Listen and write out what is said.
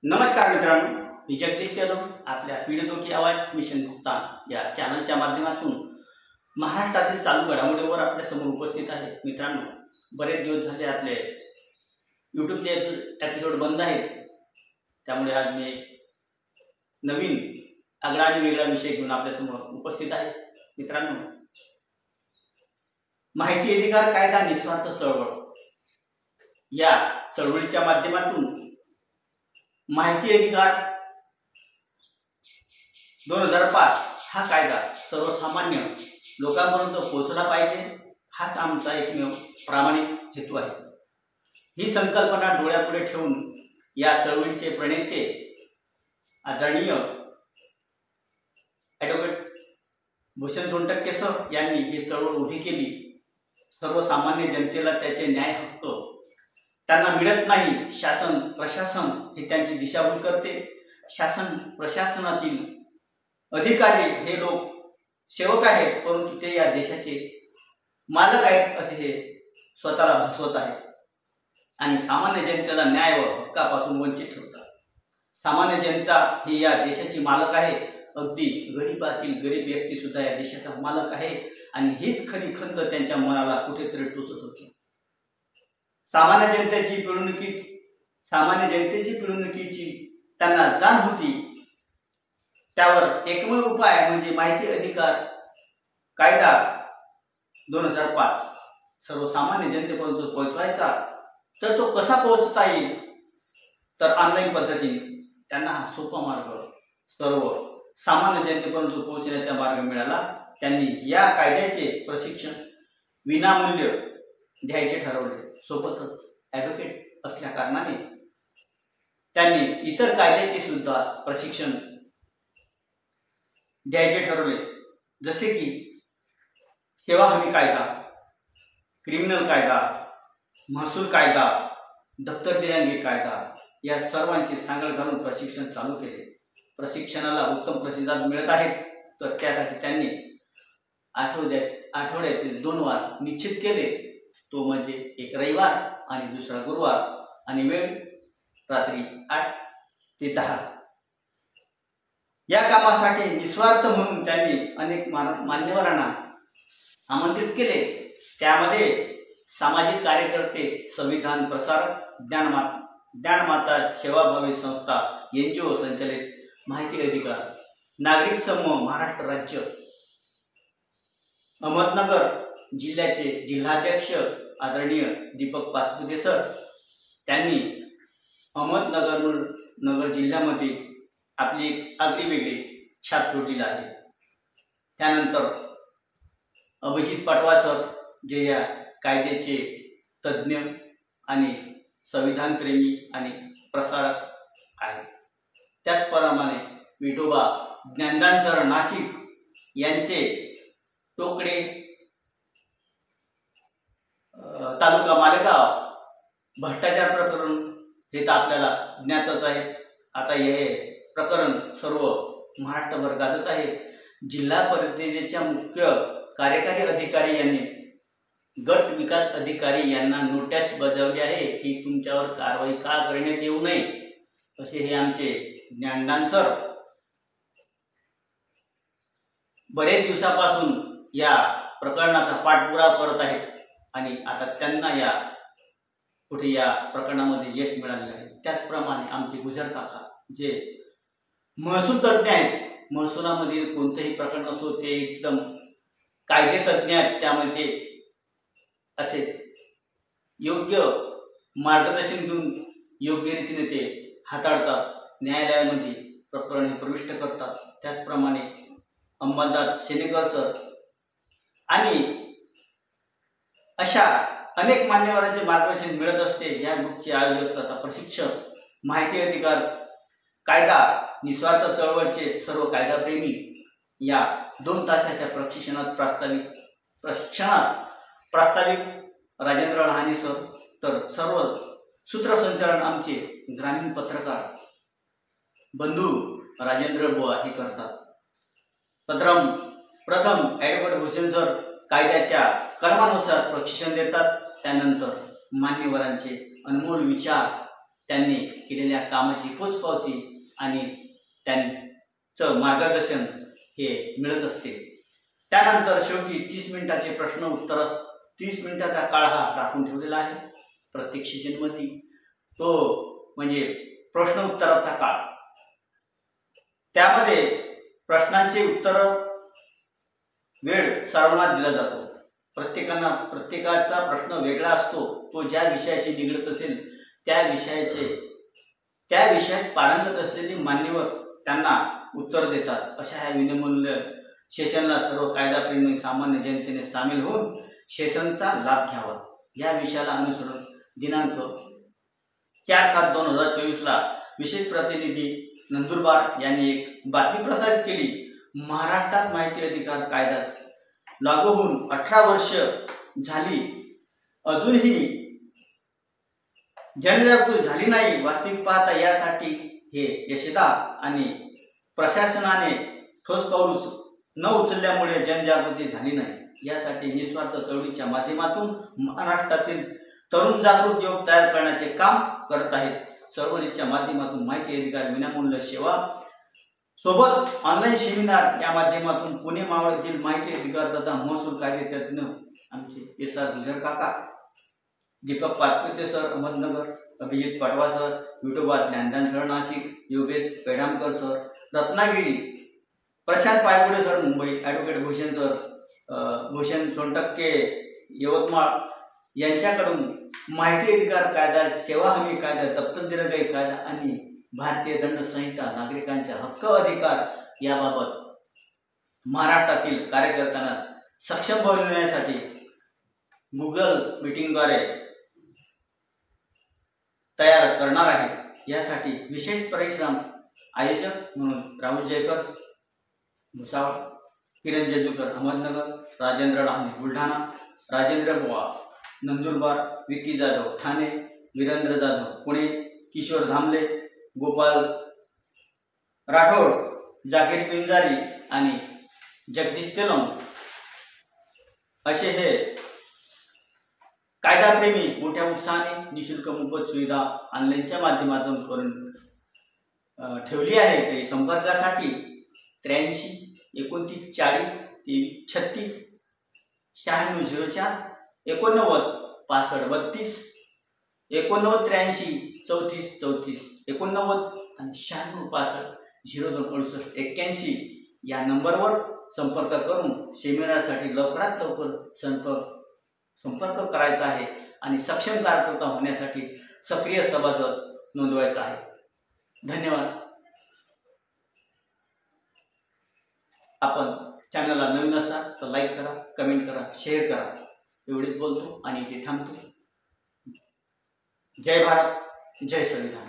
नमस्कार मित्रांनो, मी जगदीश टेलर आपल्या पीडितो की आवाज मिशन भुगतान या चॅनलच्या माध्यमातून महाराष्ट्रातील चालू घडामोडीवर आपल्या समोर उपस्थित आहे। मित्रांनो, बरेच दिवस झाले आपले यूट्यूबचे एपिसोड बंद आहेत, त्यामुळे आज मी नवीन आगळा आणि वेगळा विषय घेऊन आपल्या समोर उपस्थित आहे। मित्रांनो, माहिती अधिकार कायदा निस्वार्थ चळवळ या चळवळीच्या माध्यमातून माहिती अधिकार 2005 हा कायदा सर्वसामान्य लोकांपर्यंत पोहोचला पाहिजे, हाच आमचा एकमेव प्रामाणिक हेतू आहे। ही संकल्पना डोळ्यापुढे ठेवून या चळवळीचे प्रणेते आदरणीय ॲडव्होकेट भूषण सोनटक्के सर यांनी ही चळवळ उभी केली। सर्वसामान्य जनतेला त्याचे न्याय हक्क त्यांना मिळत नाही, शासन प्रशासन हे त्यांची दिशाभूल करते। शासन प्रशासनातील अधिकारी हे लोक सेवक आहेत, परंतु ते या देशाचे मालक आहेत असे हे स्वतःला भासवत आहेत आणि सामान्य जनतेला न्याय व हक्कापासून वंचित ठेवतात। सामान्य जनता ही या देशाची मालक आहे, अगदी गरीबातील गरीब व्यक्ती सुद्धा या देशाचा मालक आहे आणि हीच खरी खंत त्यांच्या मनाला कुठेतरी टोचत होती। सामान्य जनतेची पिळवणुकीची त्यांना जाण होती। त्यावर एकमेव उपाय म्हणजे माहिती अधिकार कायदा 2005 सर्वसामान्य जनतेपर्यंत पोहोचवायचा। तर तो कसा पोहोचता येईल, तर ऑनलाईन पद्धतीने त्यांना हा सोपा मार्ग सर्व सामान्य जनतेपर्यंत पोहोचण्याचा मार्ग मिळाला। त्यांनी या कायद्याचे प्रशिक्षण विनामूल्य द्यायचे ठरवले। सोबतच ॲडव्होकेट असल्या कारणाने त्यांनी इतर कायद्याचे सुद्धा प्रशिक्षण द्यायचे ठरवले, जसे की सेवा हमी कायदा, क्रिमिनल कायदा, महसूल कायदा, दप्तर दिव्यांगी कायदा या सर्वांची सांगड घालून प्रशिक्षण चालू केले। प्रशिक्षणाला उत्तम प्रतिसाद मिळत आहेत, तर त्यासाठी त्यांनी आठवड्यातील 2 वार निश्चित केले, तो म्हणजे एक रविवार आणि दुसरा गुरुवार, आणि वेळ रात्री 8 ते 10। या कामासाठी निस्वार्थ म्हणून त्यांनी अनेक मान्यवरांना आमंत्रित केले। त्यामध्ये सामाजिक कार्यकर्ते, संविधान प्रसारक, ज्ञानमाता सेवाभावी संस्था, NGO संचालित माहिती अधिकार, नागरिक समूह, महाराष्ट्र राज्य, अहमदनगर जिल्ह्याचे जिल्हाध्यक्ष आदरणीय दीपक पाचपुते सर, त्यांनी अहमदनगर जिल्ह्यामध्ये आपली एक आगळी वेगळी छाप सोडलेली आहे। त्यानंतर अभिजित पाटवा सर, जे या कायद्याचे तज्ज्ञ आणि संविधानप्रेमी आणि प्रसारक आहेत। त्याचप्रमाणे विठोबा ज्ञानदान सर नाशिक यांचे टोकडे तालुका मालेगाव भ्रष्टाचार प्रकरण हे तर आपल्याला ज्ञातच आहे। आता हे प्रकरण सर्व महाराष्ट्रभर गाजत आहे। जिल्हा परिषदेच्या मुख्य कार्यकारी अधिकारी यांनी गट विकास अधिकारी यांना नोटीस बजावली आहे की तुमच्यावर कारवाई का करण्यात येऊ नये, असे हे आमचे ज्ञानदान सर बरेच दिवसापासून या प्रकरणाचा पाठपुरावा करत आहेत आणि आता त्यांना या प्रकरणामध्ये यश मिळाले आहे। त्याचप्रमाणे आमचे गुजर काका, जे महसूल तज्ज्ञ आहेत, महसुलामधील कोणतेही प्रकरण असो ते एकदम कायदे तज्ज्ञ आहेत, त्यामध्ये असे योग्य मार्गदर्शन घेऊन योग्य रीतीने ते हाताळतात, न्यायालयामध्ये प्रकरणे प्रविष्ट करतात। त्याचप्रमाणे अंबादास सेनेकर सर आणि अशा अनेक मान्यवरांचे मार्गदर्शन मिळत असते। या ग्रुपचे आयोजक तथा प्रशिक्षक माहिती अधिकार कायदा निस्वार्थ चळवळचे सर्व कायदाप्रेमी या 2 तासाच्या प्रशिक्षणात प्रास्ताविक राजेंद्र लहाने सर, तर सर्व सूत्रसंचालन आमचे ग्रामीण पत्रकार बंधू राजेंद्र बुवा हे करतात। प्रथम ॲडव्होकेट भूषण सर कायद्याच्या कलमानुसार प्रशिक्षण देतात। त्यानंतर मान्यवरांचे अनमोल विचार त्यांनी केलेल्या कामाची पोचपावती आणि त्यांचं मार्गदर्शन हे मिळत असते। त्यानंतर शेवटी 30 मिनिटाचे प्रश्न उत्तर 30 मिनिटाचा काळ हा राखून ठेवलेला आहे प्रत्येक सेशनमध्ये। तो म्हणजे प्रश्न उत्तराचा काळ। त्यामध्ये प्रश्नांचे उत्तर वेळ सर्वांना दिला जातो। प्रत्येकाचा प्रश्न वेगळा असतो। तो ज्या विषयाशी निगडीत असेल त्या विषयात पारंगत असलेले मान्यवर त्यांना उत्तर देतात। अशा ह्या विनामूल्य सेशनला सर्व कायदाप्रेमी सामान्य जनतेने सामील होऊन सेशनचा लाभ घ्यावा। या विषयाला अनुसरून दिनांक 4/7/2024 ला विशेष प्रतिनिधी नंदुरबार यांनी एक बातमी प्रसारित केली। महाराष्ट्रात माहिती अधिकार कायदा लागू होऊन 18 वर्ष झाली, अजूनही जनजागृती झाली नाही। वास्तविक पाहता यासाठी हे यशदा आणि प्रशासनाने ठोस पाऊल न उचलल्यामुळे जनजागृती झाली नाही। यासाठी निस्वार्थ चळवळीच्या माध्यमातून महाराष्ट्रातील तरुण जागृत युवक तयार करण्याचे काम करत आहेत। चळवळीच्या माध्यमातून माहिती अधिकार विनामूल्य सेवा सोबत ऑनलाईन सेमिनार या माध्यमातून पुणे मावळ येथील माहिती अधिकार तथा महसूल कायदे तज्ञ आमचे SR गुजर काका, Deepak Pachpute sir Ahmednagar, Abhijit Patwa sir Vithoba Gyandan sir Nashik, Yogesh Pedamkar sir Ratnagiri, Prashant Paigude sir Mumbai, advocate Bhushan Sontakke Yavatmal यांच्याकडून माहिती अधिकार कायदा, सेवा हमी कायदा, दप्तर दिरगाई कायदा आणि भारतीय दंड संहिता नागरिकांचे हक्क अधिकार याबाबत महाराष्ट्रातील कार्यकर्त्यांना सक्षम बनवण्यासाठी गुगल मीटिंगद्वारे तयार करणार आहे। यासाठी विशेष परिश्रम आयोजक म्हणून राहुल जयकर भुसावळ, किरण जेजुकर अहमदनगर, राजेंद्र डाहणे बुलढाणा, राजेंद्र बुवा नंदुरबार, विकी जाधव ठाणे, वीरेंद्र जाधव पुणे, किशोर धामले, गोपाल राठोड, जाकीर पिंजारी आणि जगदीश तेलंग असे हे कायदाप्रेमी मोठ्या उत्साहाने निशुल्क मोफत सुविधा ऑनलाईनच्या माध्यमातून करून ठेवली आहे। ते संपर्कासाठी 83 29 40 36 9604 89 65 32 89 83 34 34 89 आणि 96 65 02 68 81 या नंबरवर संपर्क करून सेमिनारसाठी लवकरात लवकर संपर्क करायचा आहे आणि सक्षम कार्यकर्ता होण्यासाठी सक्रिय सभासद नोंदवायचा आहे। धन्यवाद। आपण चॅनलला नवीन असाल तर लाईक करा, कमेंट करा, शेअर करा। एवढेच बोलतो आणि इथे थांबतो। जय भारत, जय संविधान।